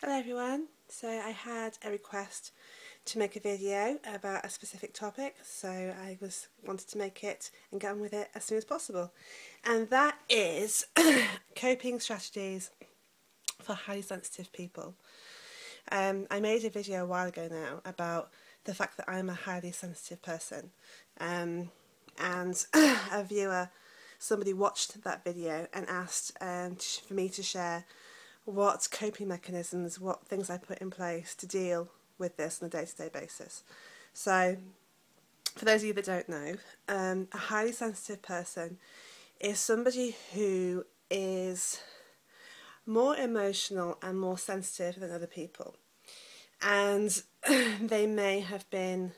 Hello everyone, so I had a request to make a video about a specific topic, so I wanted to make it and get on with it as soon as possible, and that is coping strategies for highly sensitive people. I made a video a while ago now about the fact that I'm a highly sensitive person, and a viewer, somebody watched that video and asked for me to share what coping mechanisms, what things I put in place to deal with this on a day-to-day basis. So, for those of you that don't know, a highly sensitive person is somebody who is more emotional and more sensitive than other people. And they may have been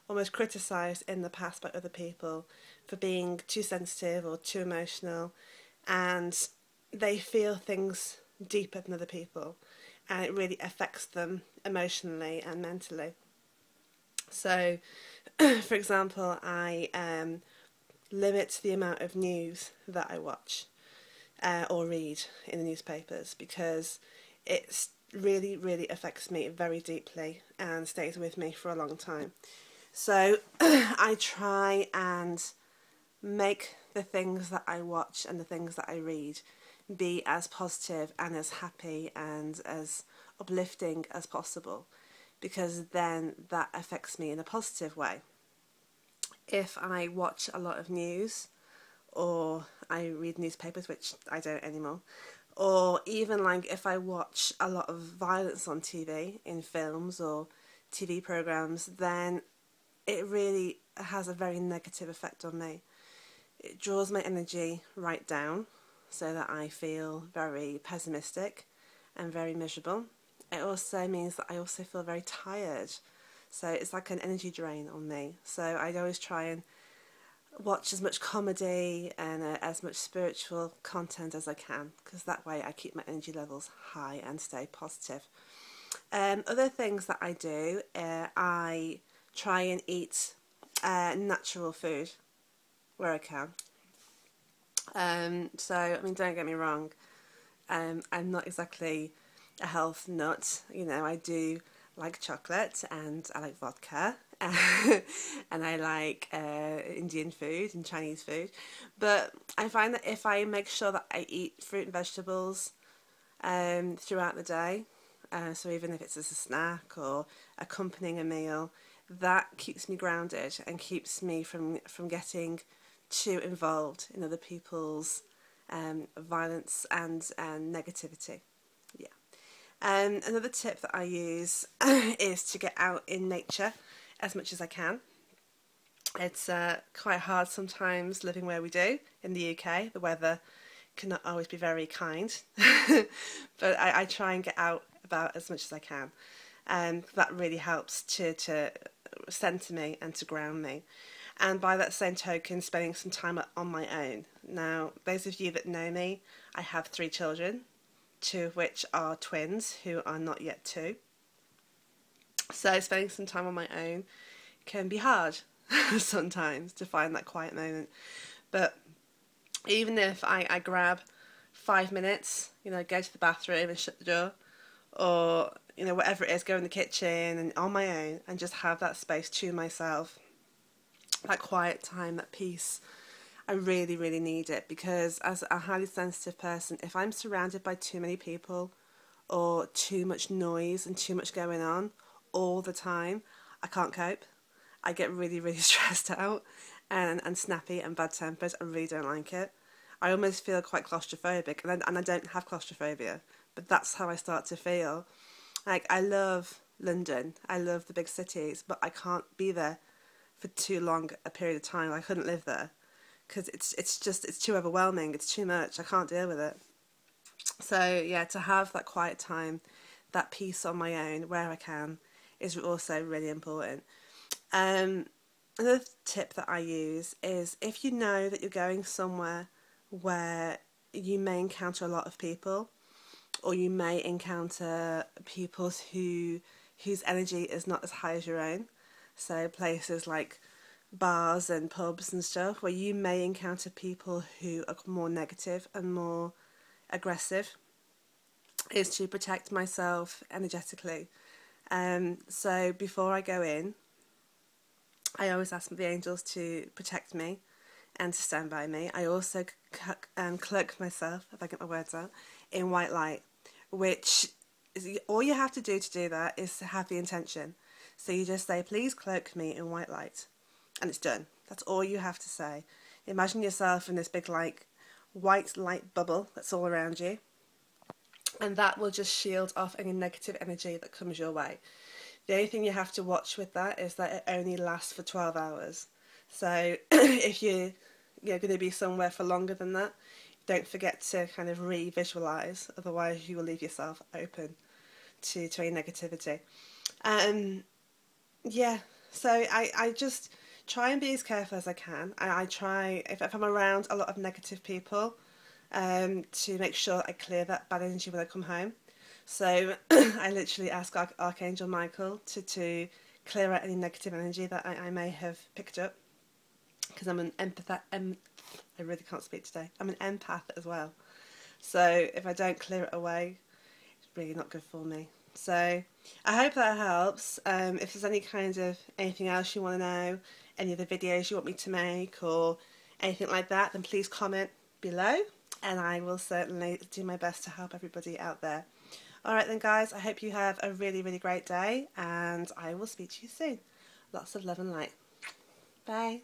almost criticised in the past by other people for being too sensitive or too emotional, and they feel things deeper than other people, and it really affects them emotionally and mentally. So, for example, I limit the amount of news that I watch or read in the newspapers, because it really affects me very deeply and stays with me for a long time. So I try and make the things that I watch and the things that I read be as positive and as happy and as uplifting as possible, because then that affects me in a positive way. If I watch a lot of news or I read newspapers, which I don't anymore, or even like if I watch a lot of violence on TV in films or TV programs, then it really has a very negative effect on me. It draws my energy right down so that I feel very pessimistic and very miserable. It also means that I also feel very tired. So it's like an energy drain on me. So I'd always try and watch as much comedy and as much spiritual content as I can, because that way I keep my energy levels high and stay positive. Other things that I do, I try and eat natural food where I can. So, I mean, don't get me wrong, I'm not exactly a health nut. You know, I do like chocolate and I like vodka and I like Indian food and Chinese food. But I find that if I make sure that I eat fruit and vegetables throughout the day, so even if it's as a snack or accompanying a meal, that keeps me grounded and keeps me from getting too involved in other people's violence and negativity. Yeah. Another tip that I use is to get out in nature as much as I can. It's quite hard sometimes living where we do in the UK. The weather cannot always be very kind, but I try and get out about as much as I can. That really helps to centre me and to ground me. And by that same token, spending some time on my own. Now, those of you that know me, I have 3 children, 2 of which are twins who are not yet 2. So spending some time on my own can be hard sometimes to find that quiet moment. But even if I grab 5 minutes, you know, go to the bathroom and shut the door, or, you know, whatever it is, go in the kitchen and on my own and just have that space to myself, that quiet time, that peace, I really need it, because as a highly sensitive person, if I'm surrounded by too many people or too much noise and too much going on all the time, I can't cope. I get really stressed out and snappy and bad-tempered. I really don't like it. I almost feel quite claustrophobic, and I don't have claustrophobia, but that's how I start to feel. Like, I love London, I love the big cities, but I can't be there for too long a period of time. I couldn't live there, because it's too overwhelming, it's too much, I can't deal with it. So yeah, to have that quiet time, that peace on my own where I can, is also really important. Another tip that I use is, if you know that you're going somewhere where you may encounter a lot of people, or you may encounter people whose energy is not as high as your own, so places like bars and pubs and stuff, where you may encounter people who are more negative and more aggressive, is to protect myself energetically. So before I go in, I always ask the angels to protect me and to stand by me. I also cloak myself, if I get my words out, in white light, which is, all you have to do that is to have the intention. So you just say, please cloak me in white light, and it's done. That's all you have to say. Imagine yourself in this big like white light bubble that's all around you, and that will just shield off any negative energy that comes your way. The only thing you have to watch with that is that it only lasts for 12 hours. So if you're going to be somewhere for longer than that, don't forget to kind of re-visualise, otherwise you will leave yourself open to any negativity. Yeah, so I just try and be as careful as I can. I try, if I'm around a lot of negative people, to make sure I clear that bad energy when I come home. So I literally ask Archangel Michael to clear out any negative energy that I may have picked up, because I'm an empath. I really can't speak today. I'm an empath as well. So if I don't clear it away, it's really not good for me. So I hope that helps. If there's anything else you want to know, any of the videos you want me to make or anything like that, then please comment below, and I will certainly do my best to help everybody out there. Alright then guys, I hope you have a really, really great day, and I will speak to you soon. Lots of love and light. Bye.